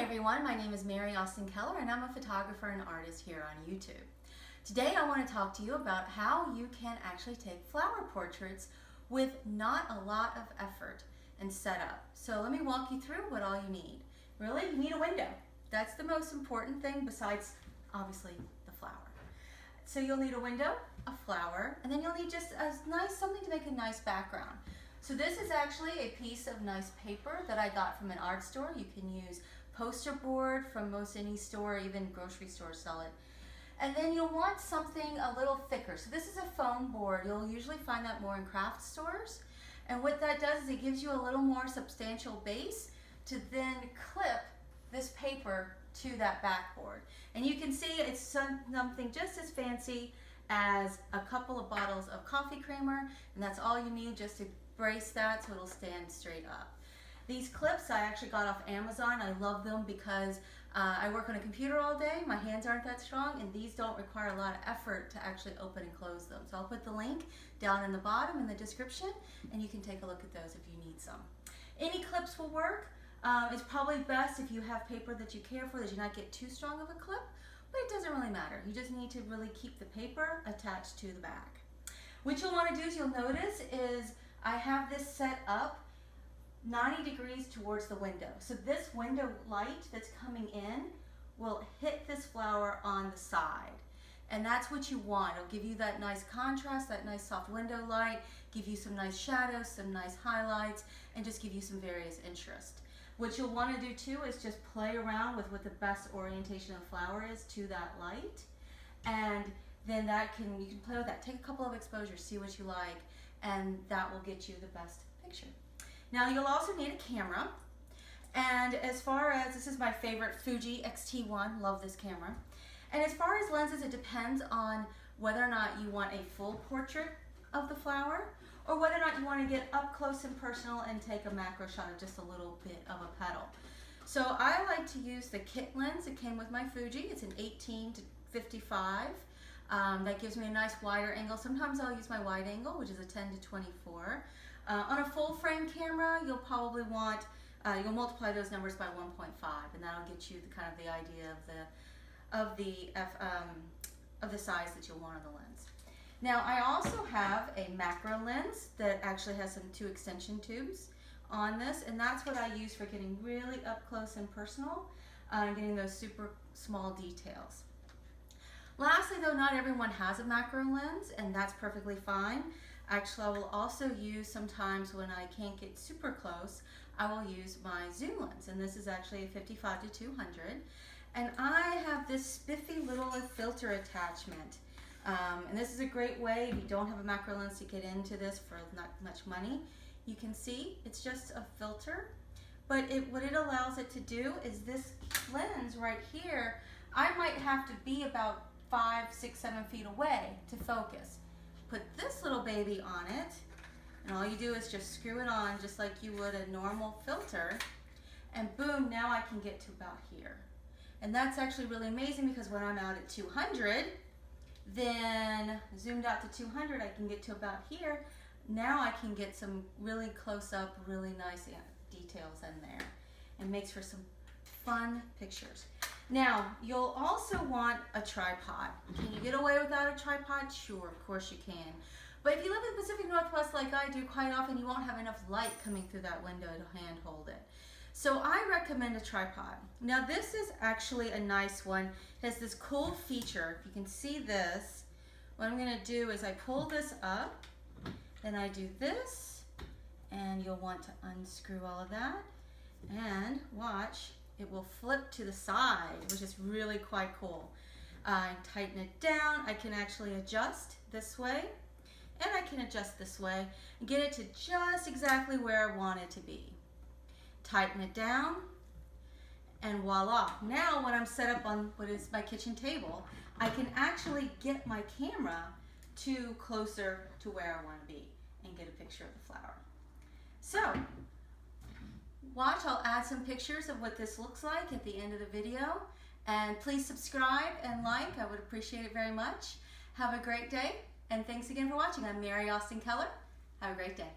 everyone, my name is Mary Austin-Keller and I'm a photographer and artist here on YouTube. Today I want to talk to you about how you can actually take flower portraits with not a lot of effort and setup. So let me walk you through what all you need. Really, you need a window. That's the most important thing besides obviously the flower. So you'll need a window, a flower, and then you'll need just something to make a nice background. So this is actually a piece of nice paper that I got from an art store. You can use poster board from most any store, even grocery stores sell it. And then you'll want something a little thicker. So this is a foam board. You'll usually find that more in craft stores. And what that does is it gives you a little more substantial base to then clip this paper to that backboard. And you can see it's something just as fancy as a couple of bottles of coffee creamer, and that's all you need just to brace that so it'll stand straight up. These clips I actually got off Amazon. I love them because I work on a computer all day, my hands aren't that strong, and these don't require a lot of effort to actually open and close them. So I'll put the link down in the bottom in the description, and you can take a look at those if you need some. Any clips will work. It's probably best if you have paper that you care for that you not get too strong of a clip, but it doesn't really matter. You just need to really keep the paper attached to the back. What you'll want to do is you'll notice is I have this set up 90 degrees towards the window. So this window light that's coming in will hit this flower on the side. And that's what you want. It'll give you that nice contrast, that nice soft window light, give you some nice shadows, some nice highlights, and just give you some various interest. What you'll want to do too is just play around with what the best orientation of flower is to that light. And then you can play with that. Take a couple of exposures, see what you like, and that will get you the best picture. Now you'll also need a camera, and as far as, this is my favorite Fuji X-T1, love this camera. And as far as lenses, it depends on whether or not you want a full portrait of the flower or whether or not you want to get up close and personal and take a macro shot of just a little bit of a petal. So I like to use the kit lens. It came with my Fuji. It's an 18 to 55. That gives me a nice wider angle. Sometimes I'll use my wide angle, which is a 10 to 24. On a full frame camera, you'll probably want, you'll multiply those numbers by 1.5, and that'll get you the idea of the size that you'll want on the lens. Now I also have a macro lens that actually has two extension tubes on this, and that's what I use for getting really up close and personal and getting those super small details. Lastly though, not everyone has a macro lens, and that's perfectly fine. Actually, I will also use sometimes when I can't get super close, I will use my zoom lens, and this is actually a 55 to 200. And I have this spiffy little filter attachment. And this is a great way if you don't have a macro lens to get into this for not much money. You can see it's just a filter, but what it allows it to do is this lens right here, I might have to be about 5, 6, 7 feet away to focus. Put this little baby on it, and all you do is just screw it on just like you would a normal filter, and boom, now I can get to about here. And that's actually really amazing because when I'm out at 200, then zoomed out to 200, I can get to about here. Now I can get some really close up, really nice details in there, and makes for some fun pictures. Now, you'll also want a tripod. Can you get away without a tripod? Sure, of course you can. But if you live in the Pacific Northwest like I do, quite often you won't have enough light coming through that window to hand hold it. So I recommend a tripod. Now this is actually a nice one. It has this cool feature. If you can see this, what I'm gonna do is I pull this up, then I do this, and you'll want to unscrew all of that, and watch, it will flip to the side, which is really quite cool. Tighten it down. I can actually adjust this way, and I can adjust this way, and get it to just exactly where I want it to be. Tighten it down, and voila. Now when I'm set up on what is my kitchen table, I can actually get my camera closer to where I want to be and get a picture of the flower. So, watch, I'll add some pictures of what this looks like at the end of the video. And please subscribe and like, I would appreciate it very much. Have a great day, and thanks again for watching. I'm Mary Austin-Keller. Have a great day.